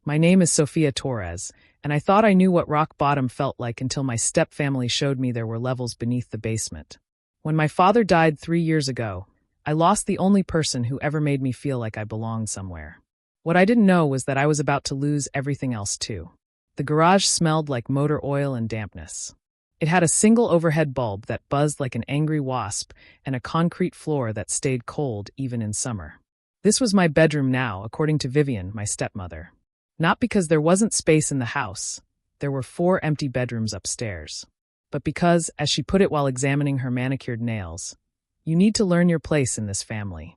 My name is Sofia Torres, and I thought I knew what rock bottom felt like until my stepfamily showed me there were levels beneath the basement. When my father died 3 years ago, I lost the only person who ever made me feel like I belonged somewhere. What I didn't know was that I was about to lose everything else too. The garage smelled like motor oil and dampness. It had a single overhead bulb that buzzed like an angry wasp and a concrete floor that stayed cold even in summer. This was my bedroom now, according to Vivian, my stepmother. Not because there wasn't space in the house. There were 4 empty bedrooms upstairs. But because, as she put it while examining her manicured nails, you need to learn your place in this family.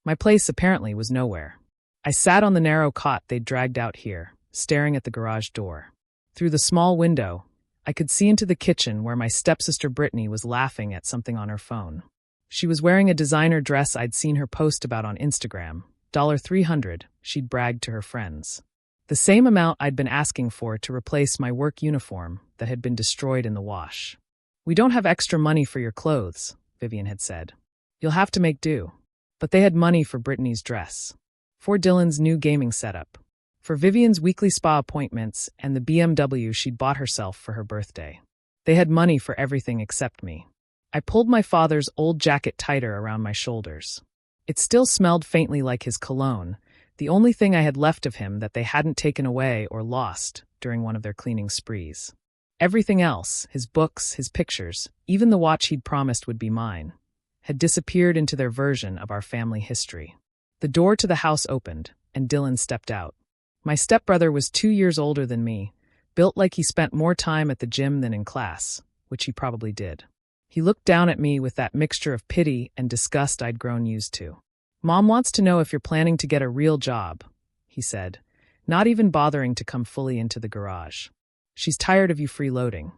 My place apparently was nowhere. I sat on the narrow cot they'd dragged out here, staring at the garage door. Through the small window, I could see into the kitchen where my stepsister Brittany was laughing at something on her phone. She was wearing a designer dress I'd seen her post about on Instagram, $300, she'd bragged to her friends. The same amount I'd been asking for to replace my work uniform that had been destroyed in the wash. "We don't have extra money for your clothes," Vivian had said. "You'll have to make do." But they had money for Brittany's dress, for Dylan's new gaming setup, for Vivian's weekly spa appointments and the BMW she'd bought herself for her birthday. They had money for everything except me. I pulled my father's old jacket tighter around my shoulders. It still smelled faintly like his cologne, the only thing I had left of him that they hadn't taken away or lost during one of their cleaning sprees. Everything else, his books, his pictures, even the watch he'd promised would be mine, had disappeared into their version of our family history. The door to the house opened, and Dylan stepped out. My stepbrother was 2 years older than me, built like he spent more time at the gym than in class, which he probably did. He looked down at me with that mixture of pity and disgust I'd grown used to. "Mom wants to know if you're planning to get a real job," he said, not even bothering to come fully into the garage. "She's tired of you freeloading."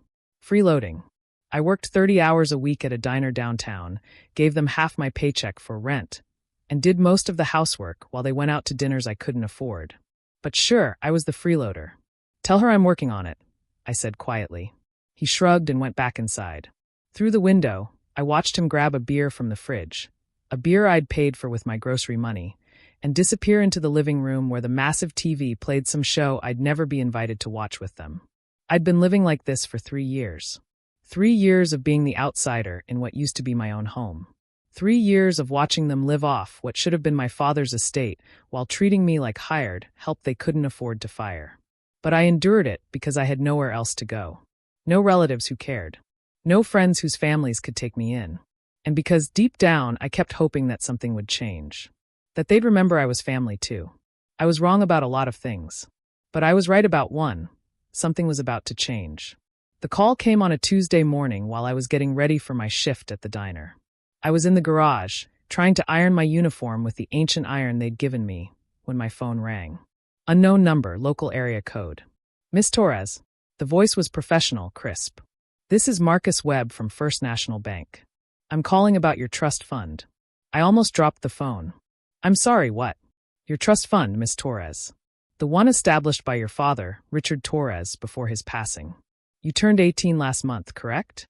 Freeloading. I worked 30 hours a week at a diner downtown, gave them half my paycheck for rent, and did most of the housework while they went out to dinners I couldn't afford. But sure, I was the freeloader. "Tell her I'm working on it," I said quietly. He shrugged and went back inside. Through the window, I watched him grab a beer from the fridge, a beer I'd paid for with my grocery money, and disappear into the living room where the massive TV played some show I'd never be invited to watch with them. I'd been living like this for 3 years. 3 years of being the outsider in what used to be my own home. 3 years of watching them live off what should have been my father's estate while treating me like hired help they couldn't afford to fire. But I endured it because I had nowhere else to go. No relatives who cared. No friends whose families could take me in. And because deep down I kept hoping that something would change. That they'd remember I was family too. I was wrong about a lot of things. But I was right about one. Something was about to change. The call came on a Tuesday morning while I was getting ready for my shift at the diner. I was in the garage, trying to iron my uniform with the ancient iron they'd given me, when my phone rang. Unknown number, local area code. "Miss Torres." The voice was professional, crisp. "This is Marcus Webb from First National Bank. I'm calling about your trust fund." I almost dropped the phone. "I'm sorry, what?" "Your trust fund, Miss Torres. The one established by your father, Richard Torres, before his passing. You turned 18 last month, correct?"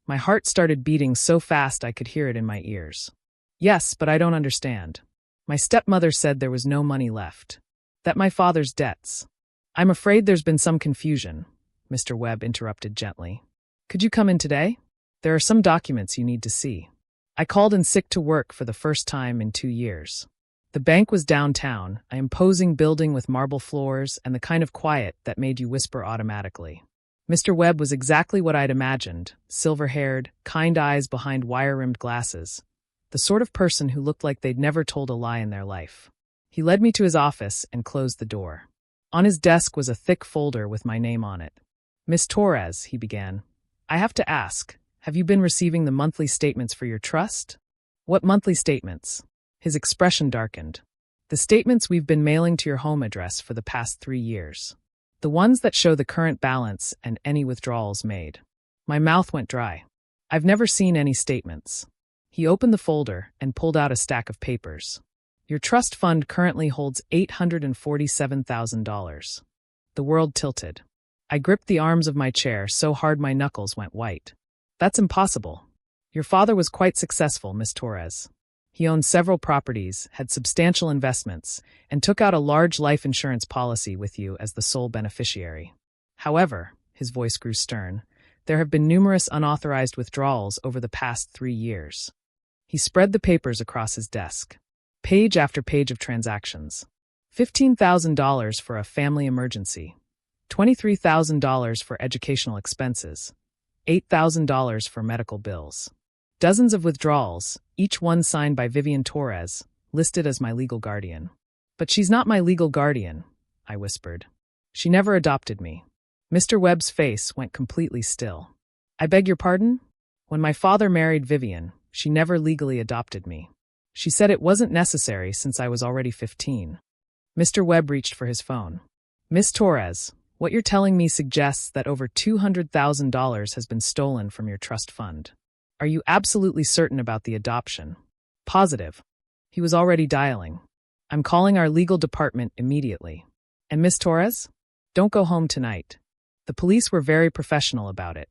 My heart started beating so fast I could hear it in my ears. "Yes, but I don't understand." My stepmother said there was no money left. That my father's debts. "I'm afraid there's been some confusion," Mr. Webb interrupted gently. "Could you come in today? There are some documents you need to see." I called in sick to work for the first time in 2 years. The bank was downtown, an imposing building with marble floors and the kind of quiet that made you whisper automatically. Mr. Webb was exactly what I'd imagined, silver-haired, kind eyes behind wire-rimmed glasses, the sort of person who looked like they'd never told a lie in their life. He led me to his office and closed the door. On his desk was a thick folder with my name on it. "Miss Torres," he began, "I have to ask, have you been receiving the monthly statements for your trust?" "What monthly statements?" His expression darkened. "The statements we've been mailing to your home address for the past 3 years. The ones that show the current balance and any withdrawals made." My mouth went dry. "I've never seen any statements." He opened the folder and pulled out a stack of papers. "Your trust fund currently holds $847,000. The world tilted. I gripped the arms of my chair so hard my knuckles went white. "That's impossible. Your father was quite successful, Miss Torres. He owned several properties, had substantial investments, and took out a large life insurance policy with you as the sole beneficiary. However, his voice grew stern, there have been numerous unauthorized withdrawals over the past 3 years. He spread the papers across his desk. Page after page of transactions. $15,000 for a family emergency. $23,000 for educational expenses. $8,000 for medical bills. Dozens of withdrawals, each one signed by Vivian Torres, listed as my legal guardian. But she's not my legal guardian, I whispered. She never adopted me. Mr. Webb's face went completely still. I beg your pardon? When my father married Vivian, she never legally adopted me. She said it wasn't necessary since I was already 15. Mr. Webb reached for his phone. Miss Torres, what you're telling me suggests that over $200,000 has been stolen from your trust fund. Are you absolutely certain about the adoption? Positive. He was already dialing. I'm calling our legal department immediately. And Miss Torres? Don't go home tonight. The police were very professional about it.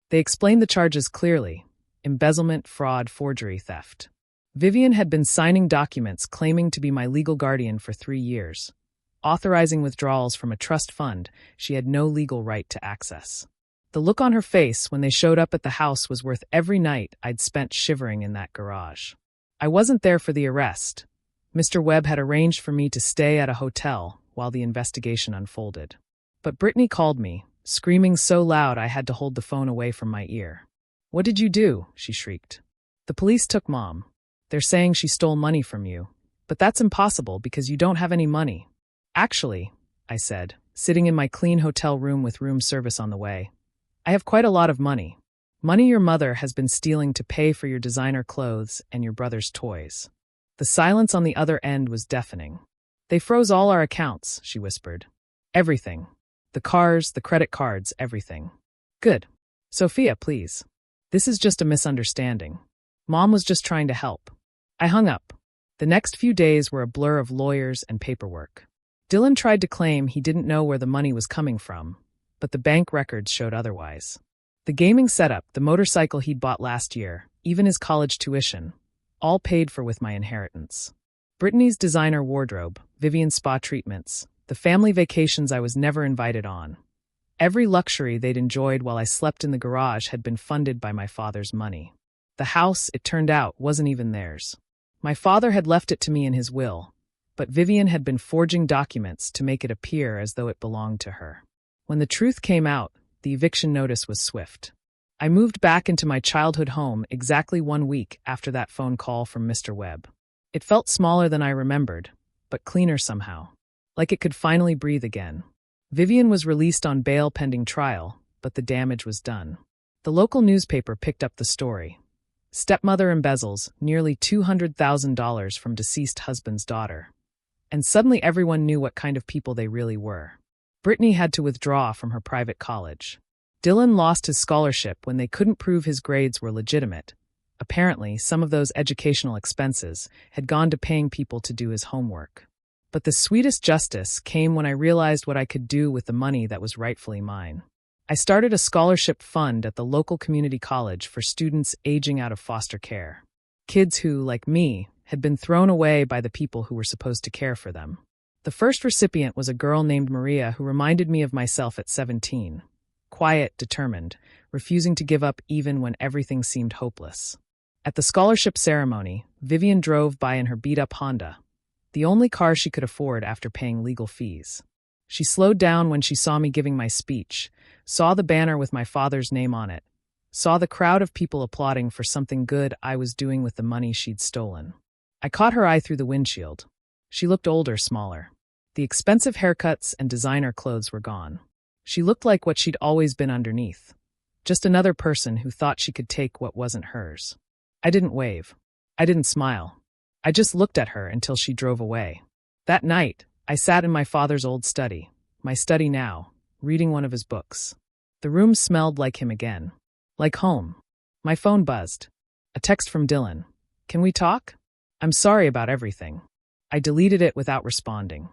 They explained the charges clearly: embezzlement, fraud, forgery, theft. Vivian had been signing documents claiming to be my legal guardian for 3 years, authorizing withdrawals from a trust fund she had no legal right to access. The look on her face when they showed up at the house was worth every night I'd spent shivering in that garage. I wasn't there for the arrest. Mr. Webb had arranged for me to stay at a hotel while the investigation unfolded. But Brittany called me, screaming so loud I had to hold the phone away from my ear. What did you do? She shrieked. The police took Mom. They're saying she stole money from you. But that's impossible because you don't have any money. Actually, I said, sitting in my clean hotel room with room service on the way, I have quite a lot of money. Money your mother has been stealing to pay for your designer clothes and your brother's toys. The silence on the other end was deafening. They froze all our accounts, she whispered. Everything. The cars, the credit cards, everything. Good. Sophia, please. This is just a misunderstanding. Mom was just trying to help. I hung up. The next few days were a blur of lawyers and paperwork. Dylan tried to claim he didn't know where the money was coming from, but the bank records showed otherwise. The gaming setup, the motorcycle he'd bought last year, even his college tuition, all paid for with my inheritance. Brittany's designer wardrobe, Vivian's spa treatments, the family vacations I was never invited on. Every luxury they'd enjoyed while I slept in the garage had been funded by my father's money. The house, it turned out, wasn't even theirs. My father had left it to me in his will, but Vivian had been forging documents to make it appear as though it belonged to her. When the truth came out, the eviction notice was swift. I moved back into my childhood home exactly 1 week after that phone call from Mr. Webb. It felt smaller than I remembered, but cleaner somehow. Like it could finally breathe again. Vivian was released on bail pending trial, but the damage was done. The local newspaper picked up the story. Stepmother embezzles nearly $200,000 from deceased husband's daughter. And suddenly everyone knew what kind of people they really were. Brittany had to withdraw from her private college. Dylan lost his scholarship when they couldn't prove his grades were legitimate. Apparently, some of those educational expenses had gone to paying people to do his homework. But the sweetest justice came when I realized what I could do with the money that was rightfully mine. I started a scholarship fund at the local community college for students aging out of foster care. Kids who, like me, had been thrown away by the people who were supposed to care for them. The first recipient was a girl named Maria who reminded me of myself at 17. Quiet, determined, refusing to give up even when everything seemed hopeless. At the scholarship ceremony, Vivian drove by in her beat-up Honda, the only car she could afford after paying legal fees. She slowed down when she saw me giving my speech, saw the banner with my father's name on it, saw the crowd of people applauding for something good I was doing with the money she'd stolen. I caught her eye through the windshield. She looked older, smaller. The expensive haircuts and designer clothes were gone. She looked like what she'd always been underneath. Just another person who thought she could take what wasn't hers. I didn't wave. I didn't smile. I just looked at her until she drove away. That night, I sat in my father's old study, my study now, reading one of his books. The room smelled like him again. Like home. My phone buzzed. A text from Dylan. Can we talk? I'm sorry about everything. I deleted it without responding.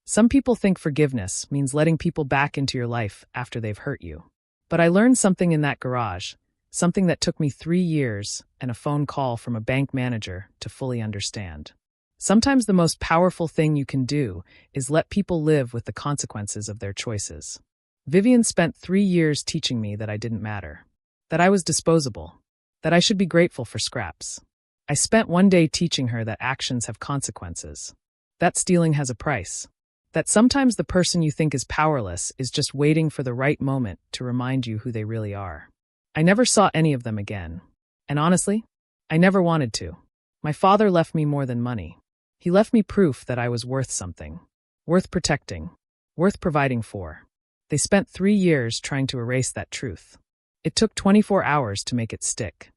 Some people think forgiveness means letting people back into your life after they've hurt you. But I learned something in that garage. something that took me 3 years and a phone call from a bank manager to fully understand. Sometimes the most powerful thing you can do is let people live with the consequences of their choices. Vivian spent 3 years teaching me that I didn't matter, that I was disposable, that I should be grateful for scraps. I spent one day teaching her that actions have consequences, that stealing has a price, that sometimes the person you think is powerless is just waiting for the right moment to remind you who they really are. I never saw any of them again. And honestly, I never wanted to. My father left me more than money. He left me proof that I was worth something, worth protecting, worth providing for. They spent 3 years trying to erase that truth. It took 24 hours to make it stick.